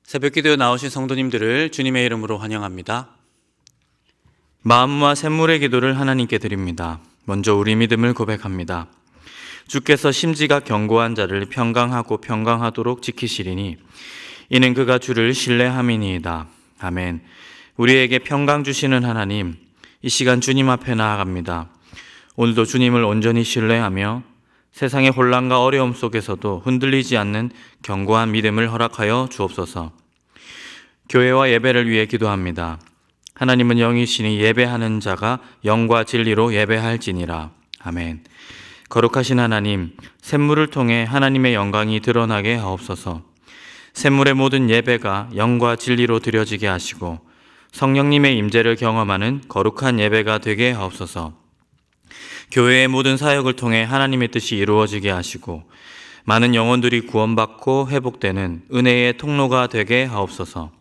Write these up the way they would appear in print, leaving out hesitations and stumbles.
새벽기도에 나오신 성도님들을 주님의 이름으로 환영합니다. 마음과 샘물의 기도를 하나님께 드립니다. 먼저 우리 믿음을 고백합니다. 주께서 심지가 견고한 자를 평강하고 평강하도록 지키시리니 이는 그가 주를 신뢰함이니이다. 아멘. 우리에게 평강 주시는 하나님, 이 시간 주님 앞에 나아갑니다. 오늘도 주님을 온전히 신뢰하며 세상의 혼란과 어려움 속에서도 흔들리지 않는 견고한 믿음을 허락하여 주옵소서. 교회와 예배를 위해 기도합니다. 하나님은 영이시니 예배하는 자가 영과 진리로 예배할지니라. 아멘. 거룩하신 하나님, 샘물을 통해 하나님의 영광이 드러나게 하옵소서. 샘물의 모든 예배가 영과 진리로 드려지게 하시고 성령님의 임재를 경험하는 거룩한 예배가 되게 하옵소서. 교회의 모든 사역을 통해 하나님의 뜻이 이루어지게 하시고 많은 영혼들이 구원받고 회복되는 은혜의 통로가 되게 하옵소서.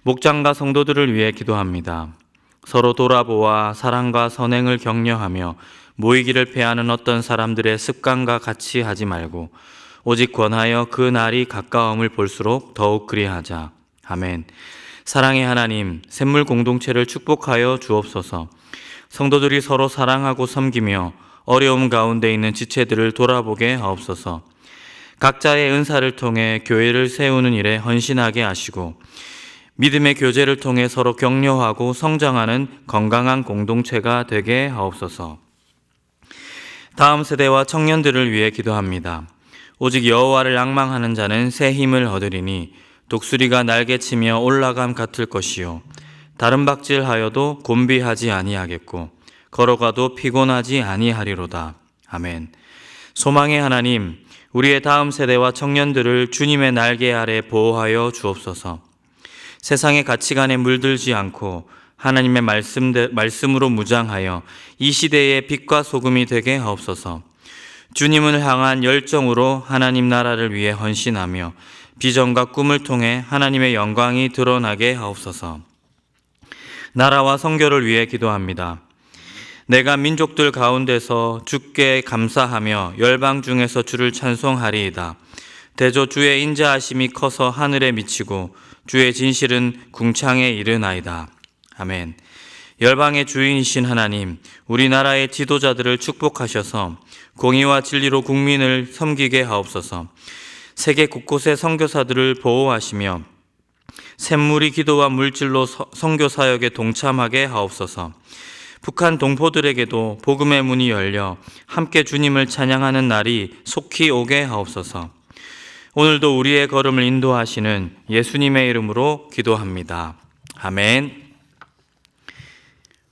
목장과 성도들을 위해 기도합니다. 서로 돌아보아 사랑과 선행을 격려하며 모이기를 패하는 어떤 사람들의 습관과 같이 하지 말고 오직 권하여 그 날이 가까움을 볼수록 더욱 그리하자. 아멘. 사랑의 하나님, 샘물 공동체를 축복하여 주옵소서. 성도들이 서로 사랑하고 섬기며 어려움 가운데 있는 지체들을 돌아보게 하옵소서. 각자의 은사를 통해 교회를 세우는 일에 헌신하게 하시고 믿음의 교제를 통해 서로 격려하고 성장하는 건강한 공동체가 되게 하옵소서. 다음 세대와 청년들을 위해 기도합니다. 오직 여호와를 앙망하는 자는 새 힘을 얻으리니 독수리가 날개치며 올라감 같을 것이요 다른 박질하여도 곤비하지 아니하겠고 걸어가도 피곤하지 아니하리로다. 아멘. 소망의 하나님, 우리의 다음 세대와 청년들을 주님의 날개 아래 보호하여 주옵소서. 세상의 가치관에 물들지 않고 하나님의 말씀으로 무장하여 이 시대의 빛과 소금이 되게 하옵소서. 주님을 향한 열정으로 하나님 나라를 위해 헌신하며 비전과 꿈을 통해 하나님의 영광이 드러나게 하옵소서. 나라와 선교를 위해 기도합니다. 내가 민족들 가운데서 주께 감사하며 열방 중에서 주를 찬송하리이다. 대저 주의 인자하심이 커서 하늘에 미치고 주의 진실은 궁창에 이르나이다. 아멘. 열방의 주인이신 하나님, 우리나라의 지도자들을 축복하셔서 공의와 진리로 국민을 섬기게 하옵소서. 세계 곳곳의 선교사들을 보호하시며 샘물이 기도와 물질로 선교 사역에 동참하게 하옵소서. 북한 동포들에게도 복음의 문이 열려 함께 주님을 찬양하는 날이 속히 오게 하옵소서. 오늘도 우리의 걸음을 인도하시는 예수님의 이름으로 기도합니다. 아멘.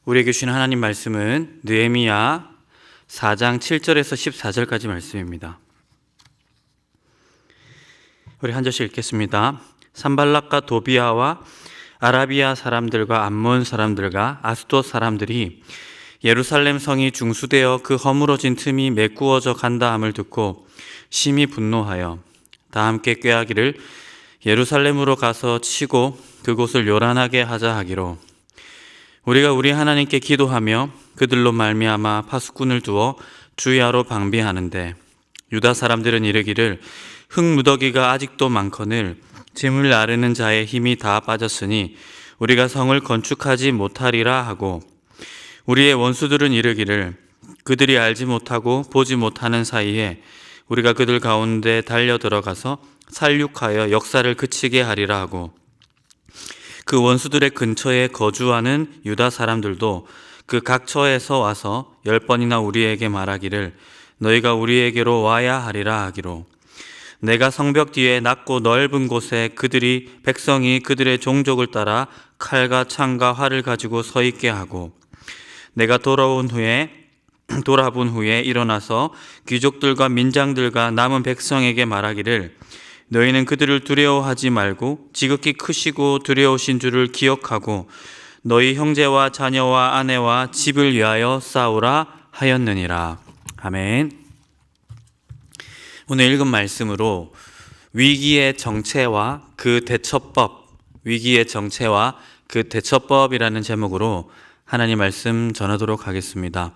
우리에게 주신 하나님 말씀은 느헤미야 4장 7절에서 14절까지 말씀입니다. 우리 한 절씩 읽겠습니다. 산발락과 도비아와 아라비아 사람들과 암몬 사람들과 아스돗 사람들이 예루살렘 성이 중수되어 그 허물어진 틈이 메꾸어져 간다 함을 듣고 심히 분노하여 다 함께 꾀하기를 예루살렘으로 가서 치고 그곳을 요란하게 하자 하기로 우리가 우리 하나님께 기도하며 그들로 말미암아 파수꾼을 두어 주야로 방비하는데 유다 사람들은 이르기를 흙무더기가 아직도 많거늘 짐을 나르는 자의 힘이 다 빠졌으니 우리가 성을 건축하지 못하리라 하고 우리의 원수들은 이르기를 그들이 알지 못하고 보지 못하는 사이에 우리가 그들 가운데 달려 들어가서 살육하여 역사를 그치게 하리라 하고 그 원수들의 근처에 거주하는 유다 사람들도 그 각처에서 와서 10번이나 우리에게 말하기를 너희가 우리에게로 와야 하리라 하기로 내가 성벽 뒤에 낮고 넓은 곳에 백성이 그들의 종족을 따라 칼과 창과 활을 가지고 서 있게 하고 내가 돌아본 후에 일어나서 귀족들과 민장들과 남은 백성에게 말하기를 너희는 그들을 두려워하지 말고 지극히 크시고 두려우신 줄을 기억하고 너희 형제와 자녀와 아내와 집을 위하여 싸우라 하였느니라. 아멘. 오늘 읽은 말씀으로 위기의 정체와 그 대처법이라는 제목으로 하나님 말씀 전하도록 하겠습니다.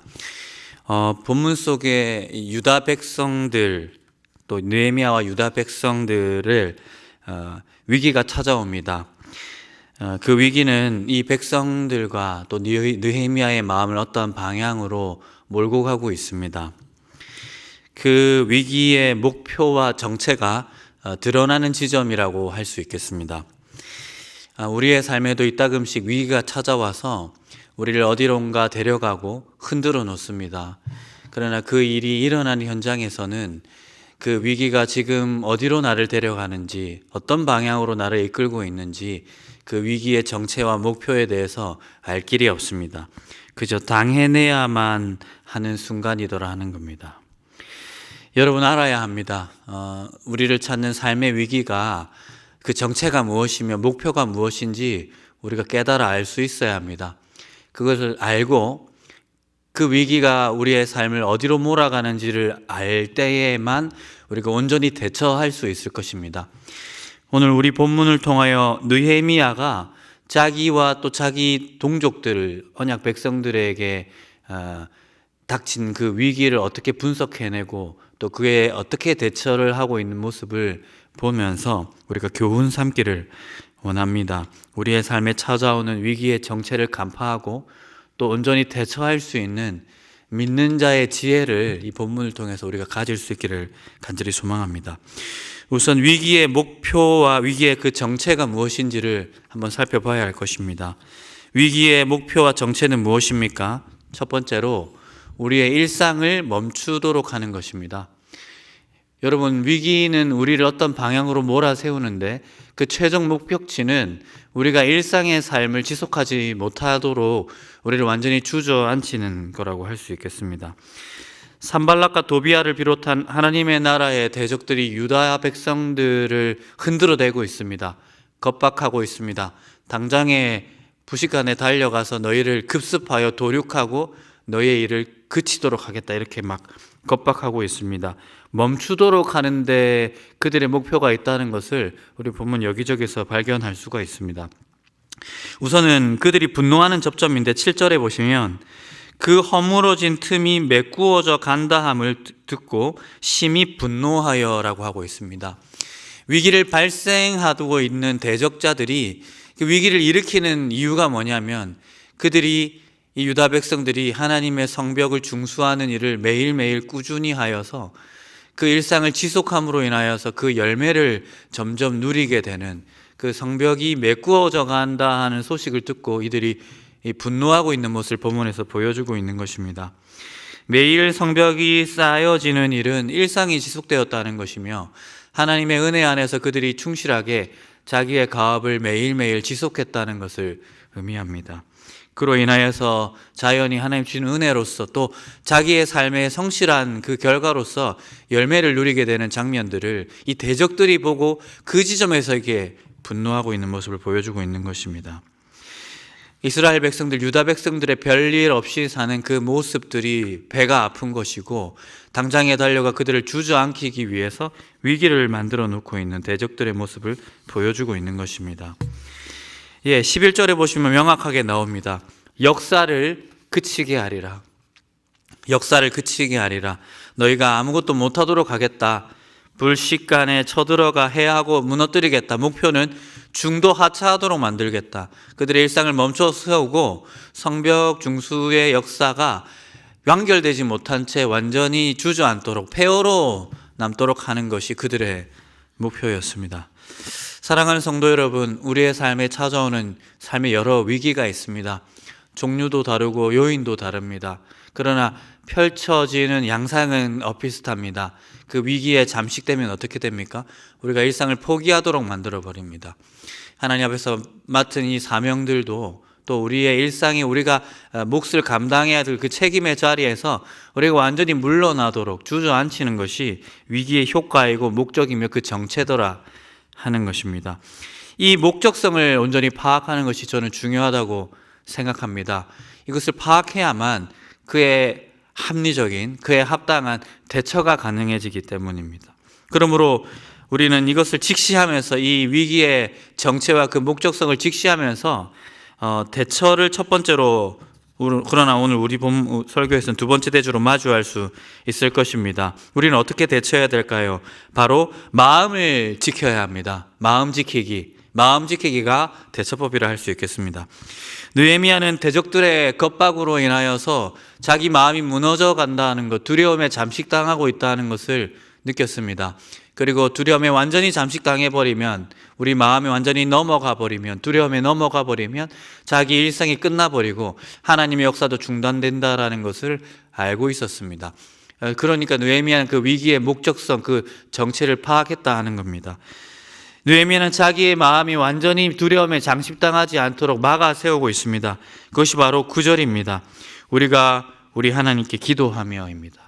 본문 속에 유다 백성들 또 느헤미야와 유다 백성들을 위기가 찾아옵니다. 그 위기는 이 백성들과 또 느헤미야의 마음을 어떤 방향으로 몰고 가고 있습니다. 그 위기의 목표와 정체가 드러나는 지점이라고 할 수 있겠습니다. 우리의 삶에도 이따금씩 위기가 찾아와서 우리를 어디론가 데려가고 흔들어 놓습니다. 그러나 그 일이 일어나는 현장에서는 그 위기가 지금 어디로 나를 데려가는지, 어떤 방향으로 나를 이끌고 있는지 그 위기의 정체와 목표에 대해서 알 길이 없습니다. 그저 당해내야만 하는 순간이더라 하는 겁니다. 여러분 알아야 합니다. 우리를 찾는 삶의 위기가 그 정체가 무엇이며 목표가 무엇인지 우리가 깨달아 알 수 있어야 합니다. 그것을 알고 그 위기가 우리의 삶을 어디로 몰아가는지를 알 때에만 우리가 온전히 대처할 수 있을 것입니다. 오늘 우리 본문을 통하여 느헤미야가 자기와 또 자기 동족들, 언약 백성들에게 닥친 그 위기를 어떻게 분석해내고 또 그에 어떻게 대처를 하고 있는 모습을 보면서 우리가 교훈 삼기를 원합니다. 우리의 삶에 찾아오는 위기의 정체를 간파하고 또 온전히 대처할 수 있는 믿는 자의 지혜를 이 본문을 통해서 우리가 가질 수 있기를 간절히 소망합니다. 우선 위기의 목표와 위기의 그 정체가 무엇인지를 한번 살펴봐야 할 것입니다. 위기의 목표와 정체는 무엇입니까? 첫 번째로 우리의 일상을 멈추도록 하는 것입니다. 여러분, 위기는 우리를 어떤 방향으로 몰아세우는데 그 최종 목표치는 우리가 일상의 삶을 지속하지 못하도록 우리를 완전히 주저앉히는 거라고 할 수 있겠습니다. 산발락과 도비아를 비롯한 하나님의 나라의 대적들이 유다 백성들을 흔들어대고 있습니다. 겁박하고 있습니다. 당장에 부식간에 달려가서 너희를 급습하여 도륙하고 너희의 일을 그치도록 하겠다, 이렇게 막 겁박하고 있습니다. 멈추도록 하는데 그들의 목표가 있다는 것을 우리 본문 여기저기서 발견할 수가 있습니다. 우선은 그들이 분노하는 접점인데 7절에 보시면 그 허물어진 틈이 메꾸어져 간다함을 듣고 심히 분노하여라고 하고 있습니다. 위기를 발생하고 있는 대적자들이 그 위기를 일으키는 이유가 뭐냐면 그들이 이 유다 백성들이 하나님의 성벽을 중수하는 일을 매일매일 꾸준히 하여서 그 일상을 지속함으로 인하여서 그 열매를 점점 누리게 되는 그 성벽이 메꾸어져 간다 하는 소식을 듣고 이들이 분노하고 있는 모습을 본문에서 보여주고 있는 것입니다. 매일 성벽이 쌓여지는 일은 일상이 지속되었다는 것이며 하나님의 은혜 안에서 그들이 충실하게 자기의 가업을 매일매일 지속했다는 것을 의미합니다. 그로 인하여서 자연히 하나님 주신 은혜로서 또 자기의 삶의 성실한 그 결과로서 열매를 누리게 되는 장면들을 이 대적들이 보고 그 지점에서 이게 분노하고 있는 모습을 보여주고 있는 것입니다. 이스라엘 백성들, 유다 백성들의 별일 없이 사는 그 모습들이 배가 아픈 것이고 당장에 달려가 그들을 주저앉히기 위해서 위기를 만들어 놓고 있는 대적들의 모습을 보여주고 있는 것입니다. 11절에 보시면 명확하게 나옵니다. 역사를 그치게 하리라. 역사를 그치게 하리라. 너희가 아무것도 못하도록 하겠다. 불식간에 쳐들어가 해하고 무너뜨리겠다. 목표는 중도 하차하도록 만들겠다. 그들의 일상을 멈춰 세우고 성벽 중수의 역사가 완결되지 못한 채 완전히 주저앉도록 폐허로 남도록 하는 것이 그들의 목표였습니다. 사랑하는 성도 여러분, 우리의 삶에 찾아오는 삶의 여러 위기가 있습니다. 종류도 다르고 요인도 다릅니다. 그러나 펼쳐지는 양상은 비슷합니다. 그 위기에 잠식되면 어떻게 됩니까? 우리가 일상을 포기하도록 만들어버립니다. 하나님 앞에서 맡은 이 사명들도 또 우리의 일상이 우리가 몫을 감당해야 될 그 책임의 자리에서 우리가 완전히 물러나도록 주저앉히는 것이 위기의 효과이고 목적이며 그 정체더라 하는 것입니다. 이 목적성을 온전히 파악하는 것이 저는 중요하다고 생각합니다. 이것을 파악해야만 그의 합리적인, 그의 합당한 대처가 가능해지기 때문입니다. 그러므로 우리는 이것을 직시하면서 이 위기의 정체와 그 목적성을 직시하면서 대처를 첫 번째로 그러나 오늘 우리 설교에서는 두 번째 대주로 마주할 수 있을 것입니다. 우리는 어떻게 대처해야 될까요? 바로 마음을 지켜야 합니다. 마음 지키기가 대처법이라 할 수 있겠습니다. 느헤미야는 대적들의 겁박으로 인하여서 자기 마음이 무너져 간다는 것, 두려움에 잠식당하고 있다는 것을 느꼈습니다. 그리고 두려움에 완전히 잠식당해버리면, 우리 마음이 완전히 넘어가버리면, 두려움에 넘어가버리면 자기 일상이 끝나버리고 하나님의 역사도 중단된다라는 것을 알고 있었습니다. 그러니까 느헤미야는 그 위기의 목적성, 그 정체를 파악했다 하는 겁니다. 느헤미야는 자기의 마음이 완전히 두려움에 잠식당하지 않도록 막아 세우고 있습니다. 그것이 바로 9절입니다. 우리가 우리 하나님께 기도하며입니다.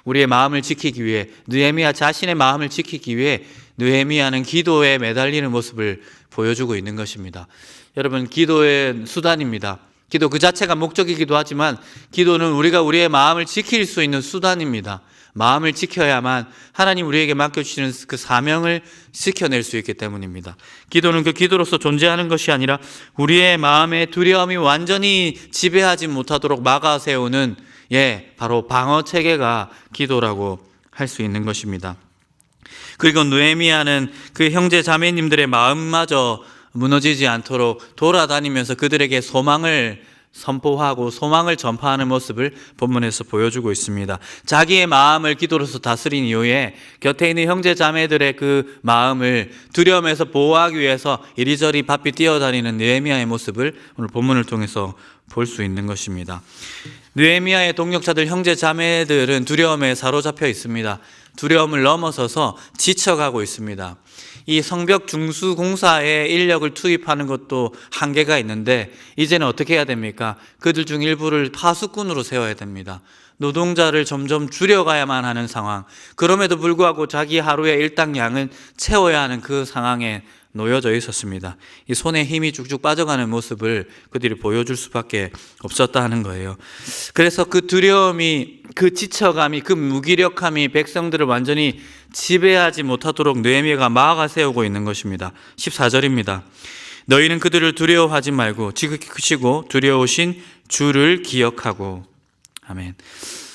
우리의 마음을 지키기 위해, 느헤미야 자신의 마음을 지키기 위해 느헤미야는 기도에 매달리는 모습을 보여주고 있는 것입니다. 여러분, 기도의 수단입니다. 기도 그 자체가 목적이기도 하지만 기도는 우리가 우리의 마음을 지킬 수 있는 수단입니다. 마음을 지켜야만 하나님 우리에게 맡겨주시는 그 사명을 지켜낼 수 있기 때문입니다. 기도는 그 기도로서 존재하는 것이 아니라 우리의 마음의 두려움이 완전히 지배하지 못하도록 막아 세우는 바로 방어 체계가 기도라고 할 수 있는 것입니다. 그리고 느헤미야는 그 형제 자매님들의 마음마저 무너지지 않도록 돌아다니면서 그들에게 소망을 선포하고 소망을 전파하는 모습을 본문에서 보여주고 있습니다. 자기의 마음을 기도로서 다스린 이후에 곁에 있는 형제 자매들의 그 마음을 두려움에서 보호하기 위해서 이리저리 바삐 뛰어다니는 느헤미야의 모습을 오늘 본문을 통해서 볼 수 있는 것입니다. 느헤미야의 동역자들, 형제 자매들은 두려움에 사로잡혀 있습니다. 두려움을 넘어서서 지쳐가고 있습니다. 이 성벽 중수 공사에 인력을 투입하는 것도 한계가 있는데 이제는 어떻게 해야 됩니까? 그들 중 일부를 파수꾼으로 세워야 됩니다. 노동자를 점점 줄여가야만 하는 상황. 그럼에도 불구하고 자기 하루의 일당량은 채워야 하는 그 상황에 놓여져 있었습니다. 이 손에 힘이 쭉쭉 빠져가는 모습을 그들이 보여줄 수밖에 없었다 하는 거예요. 그래서 그 두려움이, 그 지쳐감이, 그 무기력함이 백성들을 완전히 지배하지 못하도록 느헤미야가 막아 세우고 있는 것입니다. 14절입니다. 너희는 그들을 두려워하지 말고 지키시고 두려우신 주를 기억하고. 아멘.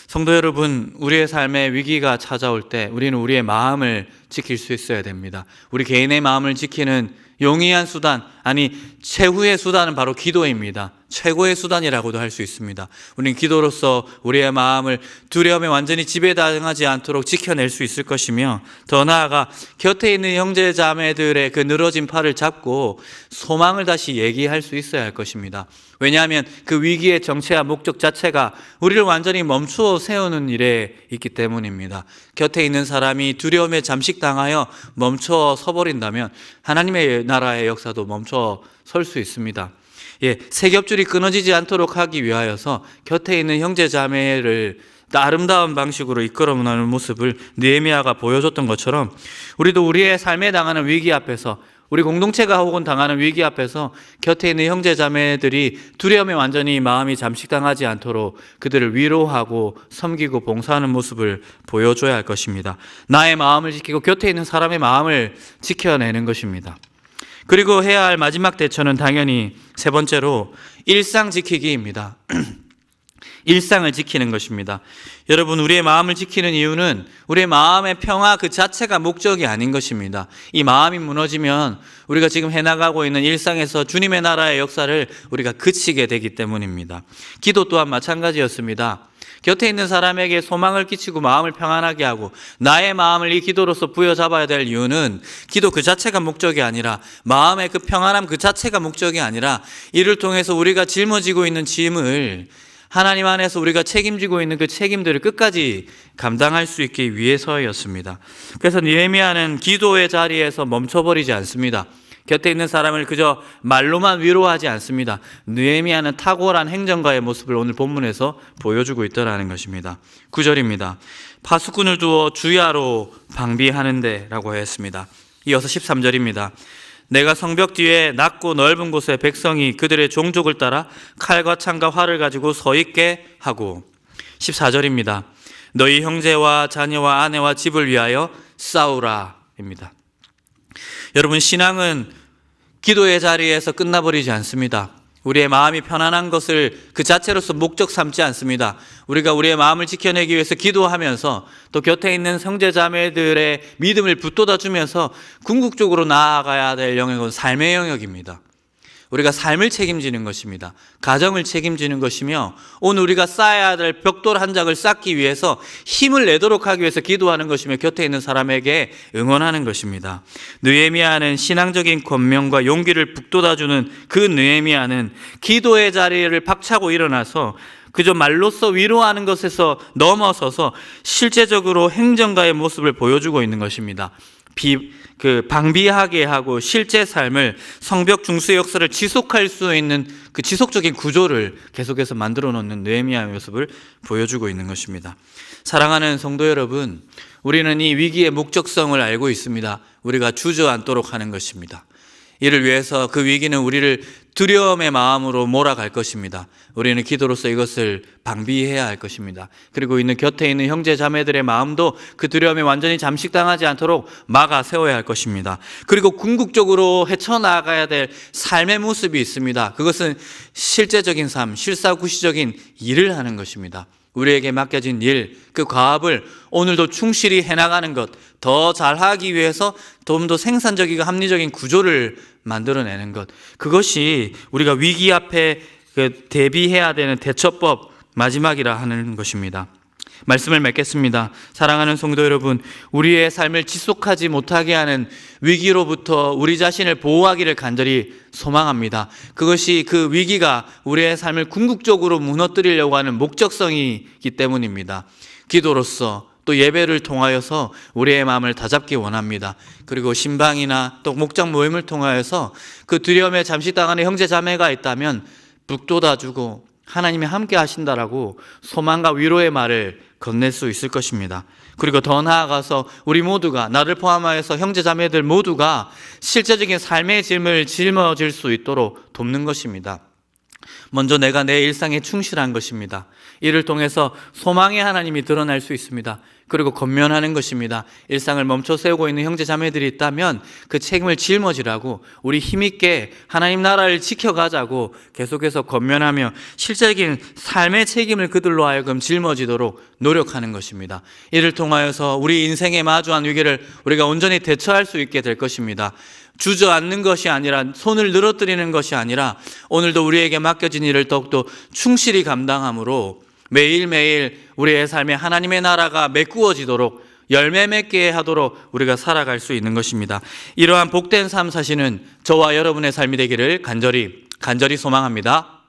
성도 여러분, 우리의 삶에 위기가 찾아올 때 우리는 우리의 마음을 지킬 수 있어야 됩니다. 우리 개인의 마음을 지키는 용이한 수단, 아니 최후의 수단은 바로 기도입니다. 최고의 수단이라고도 할 수 있습니다. 우리는 기도로서 우리의 마음을 두려움에 완전히 지배당하지 않도록 지켜낼 수 있을 것이며, 더 나아가 곁에 있는 형제 자매들의 그 늘어진 팔을 잡고 소망을 다시 얘기할 수 있어야 할 것입니다. 왜냐하면 그 위기의 정체와 목적 자체가 우리를 완전히 멈추어 세우는 일에 있기 때문입니다. 곁에 있는 사람이 두려움에 잠식당하여 멈춰 서버린다면 하나님의 나라의 역사도 멈춰 설 수 있습니다. 세 겹줄이 끊어지지 않도록 하기 위하여서 곁에 있는 형제 자매를 아름다운 방식으로 이끌어나가는 모습을 느헤미야가 보여줬던 것처럼 우리도 우리의 삶에 당하는 위기 앞에서, 우리 공동체가 혹은 당하는 위기 앞에서 곁에 있는 형제 자매들이 두려움에 완전히 마음이 잠식당하지 않도록 그들을 위로하고 섬기고 봉사하는 모습을 보여줘야 할 것입니다. 나의 마음을 지키고 곁에 있는 사람의 마음을 지켜내는 것입니다. 그리고 해야 할 마지막 대처는 당연히 세 번째로 일상 지키기입니다. 일상을 지키는 것입니다. 여러분, 우리의 마음을 지키는 이유는 우리의 마음의 평화 그 자체가 목적이 아닌 것입니다. 이 마음이 무너지면 우리가 지금 해나가고 있는 일상에서 주님의 나라의 역사를 우리가 그치게 되기 때문입니다. 기도 또한 마찬가지였습니다. 곁에 있는 사람에게 소망을 끼치고 마음을 평안하게 하고 나의 마음을 이 기도로서 부여잡아야 될 이유는 기도 그 자체가 목적이 아니라, 마음의 그 평안함 그 자체가 목적이 아니라, 이를 통해서 우리가 짊어지고 있는 짐을 하나님 안에서 우리가 책임지고 있는 그 책임들을 끝까지 감당할 수 있기 위해서였습니다. 그래서 느헤미야는 기도의 자리에서 멈춰버리지 않습니다. 곁에 있는 사람을 그저 말로만 위로하지 않습니다. 느헤미야는 탁월한 행정가의 모습을 오늘 본문에서 보여주고 있다는 것입니다. 9절입니다. 파수꾼을 두어 주야로 방비하는데 라고 했습니다. 이어서 13절입니다. 내가 성벽 뒤에 낮고 넓은 곳에 백성이 그들의 종족을 따라 칼과 창과 활을 가지고 서 있게 하고. 14절입니다. 너희 형제와 자녀와 아내와 집을 위하여 싸우라 입니다. 여러분, 신앙은 기도의 자리에서 끝나버리지 않습니다. 우리의 마음이 편안한 것을 그 자체로서 목적 삼지 않습니다. 우리가 우리의 마음을 지켜내기 위해서 기도하면서 또 곁에 있는 형제 자매들의 믿음을 붙돋아 주면서 궁극적으로 나아가야 될 영역은 삶의 영역입니다. 우리가 삶을 책임지는 것입니다. 가정을 책임지는 것이며 오늘 우리가 쌓아야 될 벽돌 한 장을 쌓기 위해서 힘을 내도록 하기 위해서 기도하는 것이며 곁에 있는 사람에게 응원하는 것입니다. 느헤미야는 신앙적인 권명과 용기를 북돋아주는 그 느헤미야는 기도의 자리를 박차고 일어나서 그저 말로써 위로하는 것에서 넘어서서 실제적으로 행정가의 모습을 보여주고 있는 것입니다. 방비하게 하고 실제 삶을 성벽 중수의 역사를 지속할 수 있는 그 지속적인 구조를 계속해서 만들어 놓는 느헤미야의 모습을 보여주고 있는 것입니다. 사랑하는 성도 여러분, 우리는 이 위기의 목적성을 알고 있습니다. 우리가 주저앉도록 하는 것입니다. 이를 위해서 그 위기는 우리를 두려움의 마음으로 몰아갈 것입니다. 우리는 기도로서 이것을 방비해야 할 것입니다. 그리고 있는 곁에 있는 형제 자매들의 마음도 그 두려움에 완전히 잠식당하지 않도록 막아 세워야 할 것입니다. 그리고 궁극적으로 헤쳐나가야 될 삶의 모습이 있습니다. 그것은 실제적인 삶, 실사구시적인 일을 하는 것입니다. 우리에게 맡겨진 일, 그 과업을 오늘도 충실히 해나가는 것, 더 잘하기 위해서 좀 더 생산적이고 합리적인 구조를 만들어내는 것, 그것이 우리가 위기 앞에 대비해야 되는 대처법 마지막이라 하는 것입니다. 말씀을 맺겠습니다. 사랑하는 성도 여러분, 우리의 삶을 지속하지 못하게 하는 위기로부터 우리 자신을 보호하기를 간절히 소망합니다. 그것이 그 위기가 우리의 삶을 궁극적으로 무너뜨리려고 하는 목적성이기 때문입니다. 기도로서 또 예배를 통하여서 우리의 마음을 다잡기 원합니다. 그리고 신방이나 또 목장 모임을 통하여서 그 두려움에 잠식당하는 형제 자매가 있다면 북돋아주고 하나님이 함께 하신다라고 소망과 위로의 말을 건넬 수 있을 것입니다. 그리고 더 나아가서 우리 모두가, 나를 포함하여서 형제 자매들 모두가 실제적인 삶의 짐을 짊어질 수 있도록 돕는 것입니다. 먼저 내가 내 일상에 충실한 것입니다. 이를 통해서 소망의 하나님이 드러날 수 있습니다. 그리고 권면하는 것입니다. 일상을 멈춰 세우고 있는 형제 자매들이 있다면 그 책임을 짊어지라고, 우리 힘있게 하나님 나라를 지켜가자고 계속해서 권면하며 실제적인 삶의 책임을 그들로 하여금 짊어지도록 노력하는 것입니다. 이를 통하여서 우리 인생에 마주한 위기를 우리가 온전히 대처할 수 있게 될 것입니다. 주저앉는 것이 아니라, 손을 늘어뜨리는 것이 아니라 오늘도 우리에게 맡겨진 일을 더욱더 충실히 감당함으로 매일매일 우리의 삶에 하나님의 나라가 메꾸어지도록 열매 맺게 하도록 우리가 살아갈 수 있는 것입니다. 이러한 복된 삶 사시는 저와 여러분의 삶이 되기를 간절히 소망합니다.